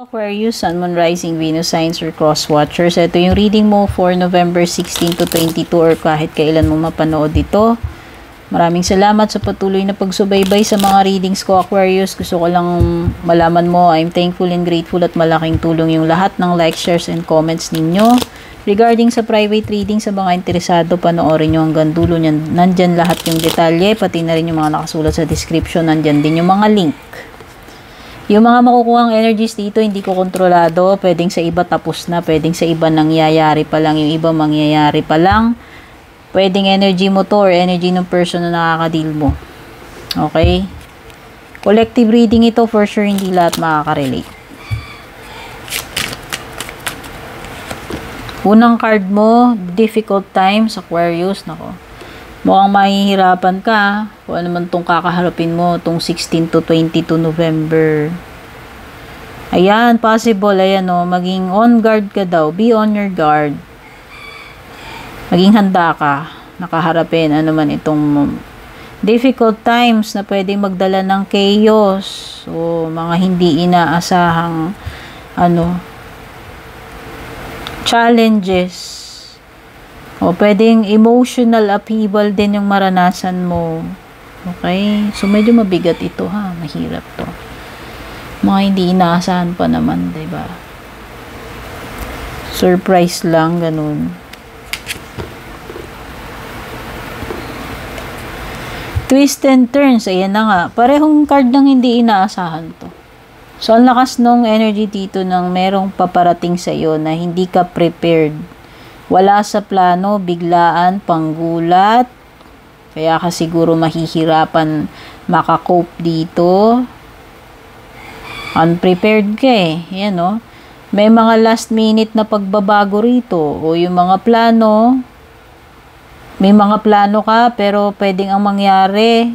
Aquarius, Sun, Moon, Rising, Venus, Signs, or Cross Watchers. Ito yung reading mo for November 16 to 22 or kahit kailan mo mapanood ito. Maraming salamat sa patuloy na pagsubaybay sa mga readings ko, Aquarius. Gusto ko lang malaman mo, I'm thankful and grateful at malaking tulong yung lahat ng likes, shares, and comments ninyo. Regarding sa private reading, sa mga interesado, panoorin nyo hanggang dulo niyan. Nandyan lahat yung detalye, pati na rin yung mga nakasulat sa description. Nandyan din yung mga link. Yung mga makukuhang energies dito, hindi ko kontrolado. Pwedeng sa iba tapos na. Pwedeng sa iba nangyayari pa lang. Yung iba mangyayari pa lang. Pwedeng energy mo to or energy ng person na nakaka-deal mo. Okay? Collective reading ito. For sure, hindi lahat makaka-relate. Unang card mo, difficult times, Aquarius. Nako. Mukhang mahihirapan ka. Kung ano man itong kakaharapin mo, itong 16 to 22 November. Ayan, possible. Ayan o, maging on guard ka daw. Be on your guard. Maging handa ka. Nakaharapin. Ano man itong difficult times na pwedeng magdala ng chaos. O mga hindi inaasahang challenges. O, pwedeng emotional upheaval din yung maranasan mo. Okay? So, medyo mabigat ito, ha? Mahirap to. Mga hindi inaasahan pa naman, diba? Surprise lang, ganun. Twist and turns, ayan na nga. Parehong card ng hindi inaasahan to. So, ang lakas nung energy dito ng merong paparating sa iyo na hindi ka prepared. Wala sa plano, biglaan, panggulat. Kaya ka siguro mahihirapan makakope dito. Unprepared ka eh. Yan o. May mga last minute na pagbabago rito. O yung mga plano. May mga plano ka pero pwedeng ang mangyari.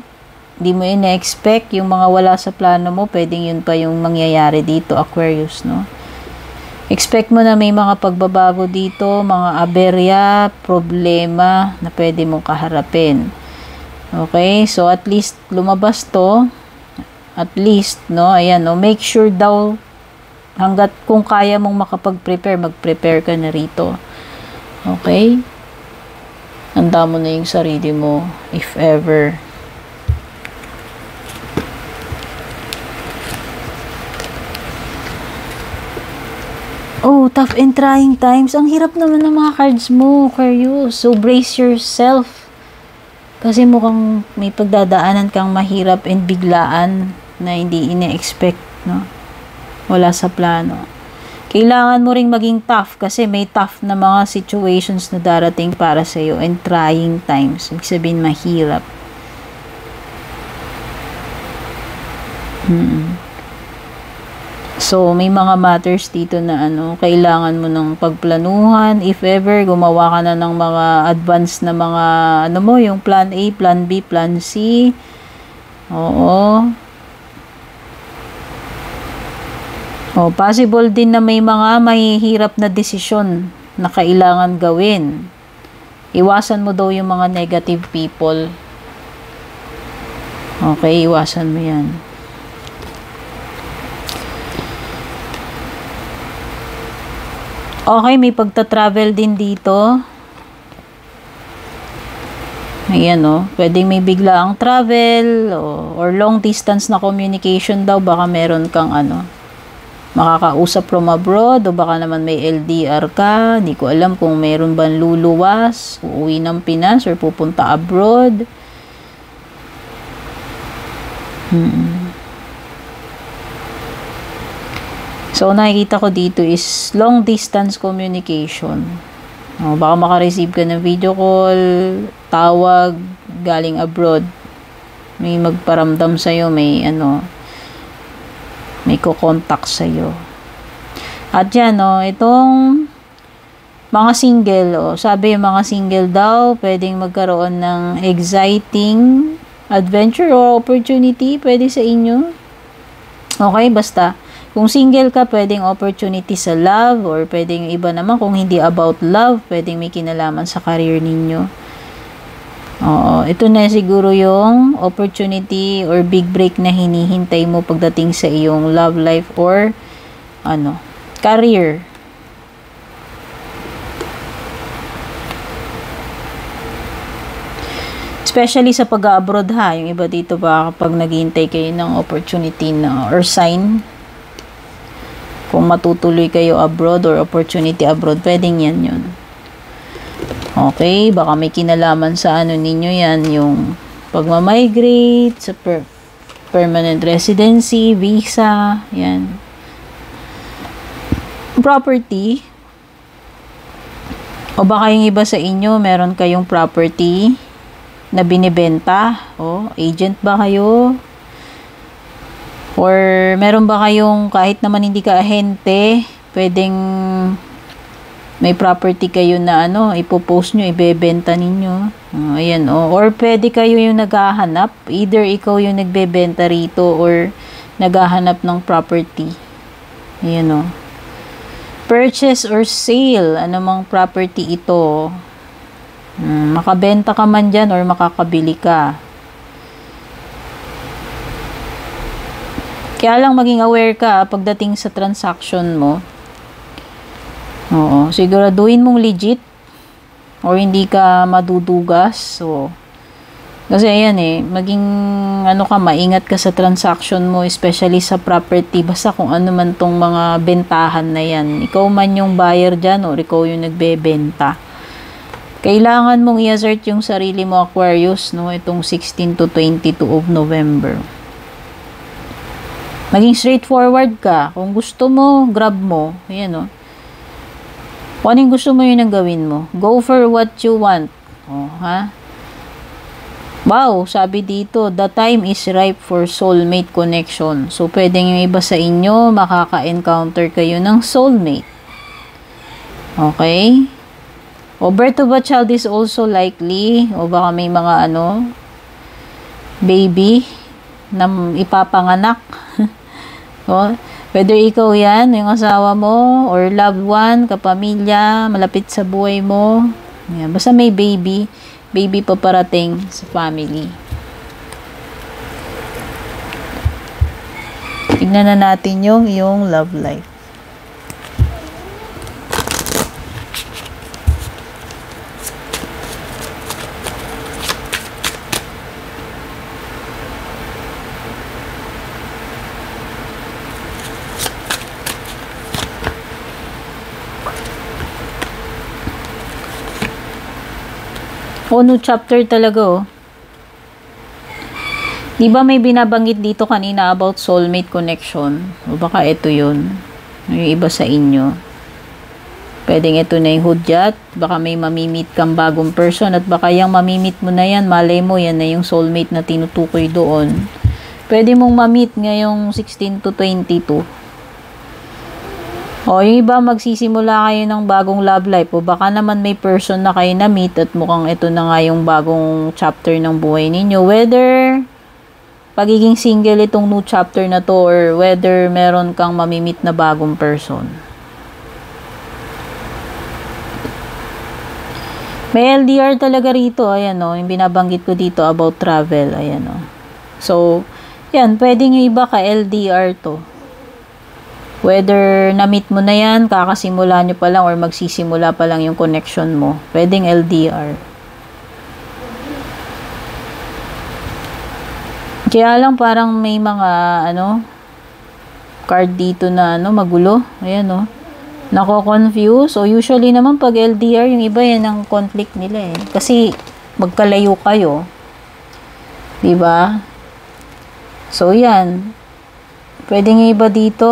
Hindi mo ina-expect. Yung mga wala sa plano mo, pwedeng yun pa yung mangyayari dito, Aquarius, no? Expect mo na may mga pagbabago dito, mga aberya, problema na pwede mong kaharapin. Okay? So, at least lumabas to. At least, no? Ayan, no? Make sure daw hanggat kung kaya mong makapag-prepare, mag-prepare ka na rito. Okay? Handa mo na yung sarili mo, if ever. Oh, tough and trying times. Ang hirap naman ng mga cards mo, Aquarius. So, brace yourself. Kasi mukhang may pagdadaanan kang mahirap and biglaan na hindi ine-expect, no? Wala sa plano. Kailangan mo ring maging tough kasi may tough na mga situations na darating para sa iyo and trying times. Ibig sabihin, mahirap. So, may mga matters dito na kailangan mo ng pagplanuhan. If ever, gumawa ka na ng mga advance na mga, yung plan A, plan B, plan C. Oo. O, possible din na may mga mahihirap na desisyon na kailangan gawin. Iwasan mo daw yung mga negative people. Okay, iwasan mo yan. Okay, may pagta-travel din dito. Ayan, o. Pwedeng may biglaang travel or long distance na communication daw. Baka meron kang makakausap from abroad o baka naman may LDR ka. Hindi ko alam kung meron bang luluwas, uuwi ng Pinas or pupunta abroad. So, nakikita ko dito is long distance communication. Baka makareceive ka ng video call, tawag, galing abroad. May magparamdam sa'yo, may kukontak sa'yo. At yan, itong mga single, sabi yung mga single daw, pwedeng magkaroon ng exciting adventure or opportunity, pwede sa inyo. Okay, basta. Kung single ka, pwedeng opportunity sa love or pwedeng iba naman kung hindi about love, pwedeng may kinalaman sa career ninyo. Oo, ito na siguro yung opportunity or big break na hinihintay mo pagdating sa iyong love life or ano, career. Especially sa pag-abroad ha, yung iba dito ba kapag naghihintay kayo ng opportunity na or sign, kung matutuloy kayo abroad or opportunity abroad, pwedeng yan yun. Okay, baka may kinalaman sa ano ninyo yan, yung pagmamigrate sa permanent residency, visa, yan. Property, o baka yung iba sa inyo, meron kayong property na binibenta, o agent ba kayo? Or meron ba kayong kahit naman hindi ka ahente, pwedeng may property kayo na ano, ipopost nyo, ibebenta ninyo. Ayan, or pwede kayo yung naghahanap, either ikaw yung nagbebenta rito or naghahanap ng property. Ayan, purchase or sale, anumang property ito. Makabenta ka man dyan or makakabili ka. Kaya lang maging aware ka pagdating sa transaction mo. Oo, siguraduhin mong legit or hindi ka madudugas. So, kasi ayan maging ano ka, maingat ka sa transaction mo, especially sa property, basta kung ano man tong mga bentahan na yan. Ikaw man yung buyer dyan or ikaw yung nagbebenta. Kailangan mong i-assert yung sarili mo, Aquarius, no, itong 16 to 22 of November. Maging straightforward ka. Kung gusto mo, grab mo. Ayan, kung anong gusto mo, yun ang gawin mo. Go for what you want. Ha? Wow, sabi dito, the time is ripe for soulmate connection. So, pwedeng yung iba sa inyo, makaka-encounter kayo ng soulmate. Okay? O birth of a child is also likely. O baka may mga baby na ipapanganak. O, whether ikaw yan, yung asawa mo, or loved one, kapamilya, malapit sa buhay mo. Yan, basta may baby pa parating sa family. Tignan na natin yung iyong love life. New chapter talaga, Di ba may binabanggit dito kanina about soulmate connection? O baka ito yun. Yung iba sa inyo. Pwedeng ito na yung hudyat. Baka may mamimit kang bagong person. At baka yung mamimit mo na yan, malay mo, yan na yung soulmate na tinutukoy doon. Pwede mong mamit ngayong 16 to 22. O, yung iba magsisimula kayo ng bagong love life. O baka naman may person na kayo na-meet at mukhang ito na nga yung bagong chapter ng buhay ninyo. Whether pagiging single itong new chapter na to or whether meron kang mamimit na bagong person. May LDR talaga rito. Ayan yung binabanggit ko dito about travel. Ayan So, yan. Pwedeng yung iba ka LDR to. Whether na-meet mo na yan, kakasimula nyo pa lang or magsisimula pa lang yung connection mo. Pwedeng LDR. Kaya lang parang may mga card dito na magulo. Ayan nako-confuse. O usually naman pag LDR, yung iba yan ang conflict nila Kasi magkalayo kayo. Diba? So yan. Pwedeng iba dito,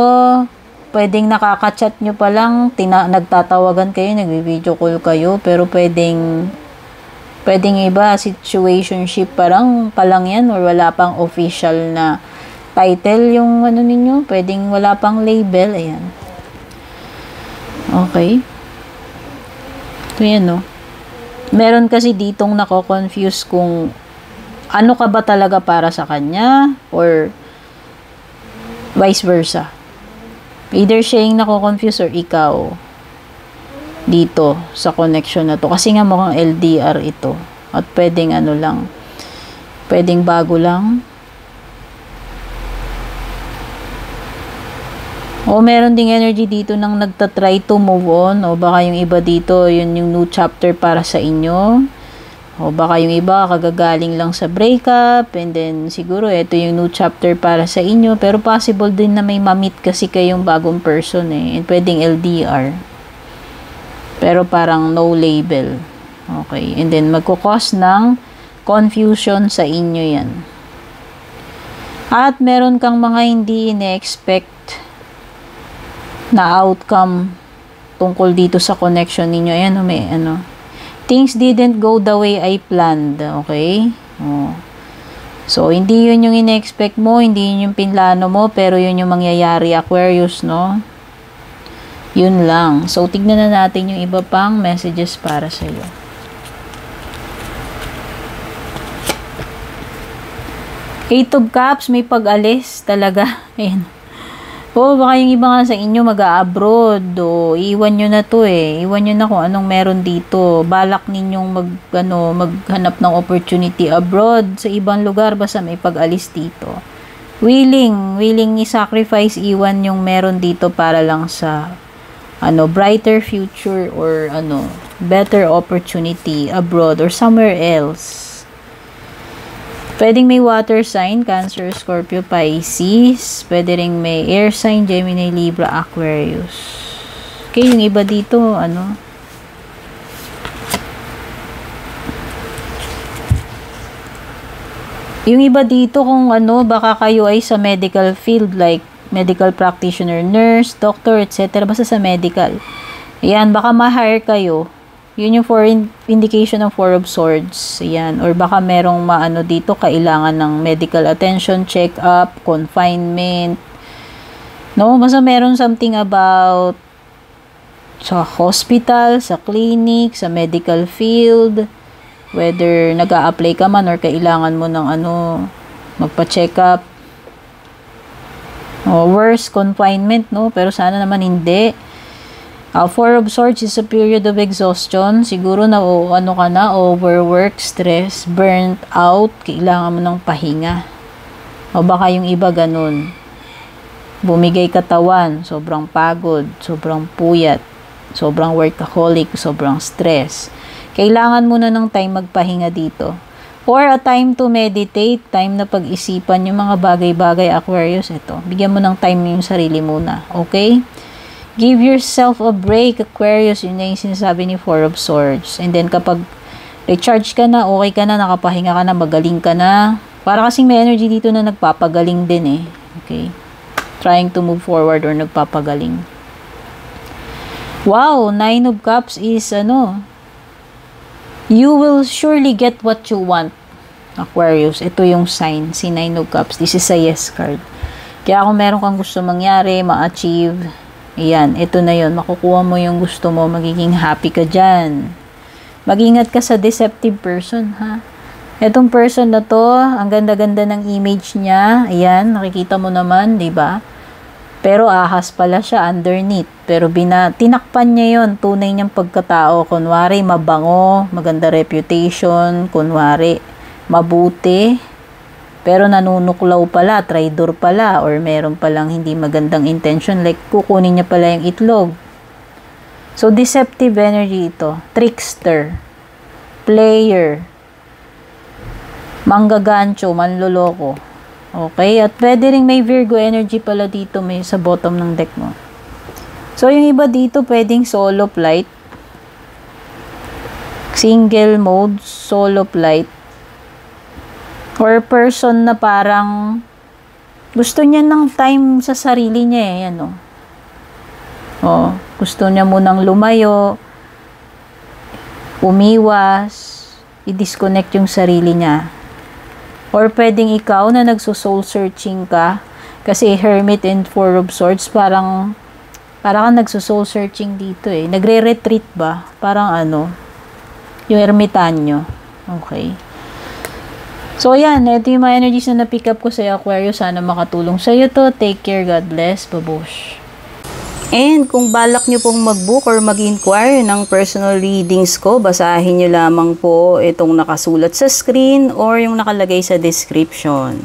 pwedeng nakaka-chat nyo pa lang, nagtatawagan kayo, nagvi-video call kayo, pero pwedeng iba, situationship parang palang yan, or wala pang official na title yung ninyo, pwedeng wala pang label, ayan. Okay. So, yan Meron kasi ditong nako-confuse kung ano ka ba talaga para sa kanya, or vice versa. Either siya yung nako-confuse or ikaw dito sa connection na to. Kasi nga mukhang LDR ito. At pwedeng lang. Pwedeng bago lang. O meron ding energy dito nang nagtatry to move on. O baka yung iba dito, yun yung new chapter para sa inyo. O baka yung iba kagagaling lang sa breakup. And then siguro ito yung new chapter para sa inyo. Pero possible din na may ma-meet kasi kayong bagong person eh. And pwedeng LDR. Pero parang no label. Okay. And then magkukos ng confusion sa inyo yan. At meron kang mga hindi ine-expect na outcome tungkol dito sa connection ninyo. Ayan, may ano. Things didn't go the way I planned. Okay? Oh. So, hindi yun yung ine-expect mo, hindi yun yung pinlano mo, pero yun yung mangyayari, Aquarius, no? Yun lang. So, tignan na natin yung iba pang messages para sa iyo. Eight of Cups, may pag-alis talaga. Ayan. O, baka yung iba nga sa inyo mag-a-abroad. O, iwan nyo na to eh. Iwan nyo na kung anong meron dito. Balak ninyong maghanap ng opportunity abroad sa ibang lugar. Basta may pag-alis dito. Willing i-sacrifice, iwan yung meron dito para lang sa brighter future or better opportunity abroad or somewhere else. Pwedeng may water sign, Cancer, Scorpio, Pisces. Pwede ring may air sign, Gemini, Libra, Aquarius. Okay, yung iba dito, yung iba dito kung baka kayo ay sa medical field like medical practitioner, nurse, doctor, etc. Basta sa medical. Ayan, baka ma-hire kayo. Yun yung indication ng Four of Swords. Ayan. Or baka merong dito, kailangan ng medical attention, check-up, confinement. No? Basta meron something about sa hospital, sa clinic, sa medical field. Whether nag-a-apply ka man or kailangan mo ng magpa-check-up. Worse, confinement, no? Pero sana naman hindi. Four of Swords is a period of exhaustion. Siguro na ka na, overwork, stress, burnt out, kailangan mo ng pahinga. O baka yung iba ganun. Bumigay katawan, sobrang pagod, sobrang puyat, sobrang workaholic, sobrang stress. Kailangan mo na ng time magpahinga dito. Or a time to meditate, time na pag-isipan yung mga bagay-bagay, Aquarius. Ito, bigyan mo ng time yung sarili muna. Okay? Give yourself a break, Aquarius. Yun na yung sinasabi ni Four of Swords. And then kapag recharge ka na, okay ka na, nakapahinga ka na, magaling ka na. Para kasing may energy dito na nagpapagaling din eh. Okay? Trying to move forward or nagpapagaling. Wow! Nine of Cups is you will surely get what you want, Aquarius. Ito yung sign, si Nine of Cups. This is a yes card. Kaya kung meron kang gusto mangyari, ma-achieve, ayan, ito na yun. Makukuha mo yung gusto mo. Magiging happy ka dyan. Mag-ingat ka sa deceptive person, ha? Etong person na to, ang ganda-ganda ng image niya. Ayan, nakikita mo naman, di ba? Pero ahas pala siya underneath. Pero tinakpan niya yon, tunay niyang pagkatao. Kunwari, mabango, maganda reputation. Kunwari, mabuti. Pero nanunuklaw pala, traidor pala, or meron palang hindi magandang intention, like kukunin niya pala yung itlog. So, deceptive energy ito. Trickster. Player. Manggagancho, manloloko. Okay? At pwede rin may Virgo energy pala dito, may sa bottom ng deck mo. So, yung iba dito, pwedeng solo flight. Single mode, solo flight. Or person na parang gusto niya ng time sa sarili niya eh. Gusto niya munang lumayo, umiwas, i-disconnect yung sarili niya. Or pwedeng ikaw na nagso-soul searching ka, kasi Hermit and Four of Swords, parang kang nagso-soul searching dito eh. Nagre-retreat ba? Parang yung ermitanyo. Okay. So, ayan. Ito yung mga energies na na-pick up ko sa Aquarius. Sana makatulong sa iyo to. Take care. God bless. Babush. And kung balak nyo pong mag-book or mag-inquire ng personal readings ko, basahin nyo lamang po itong nakasulat sa screen or yung nakalagay sa description.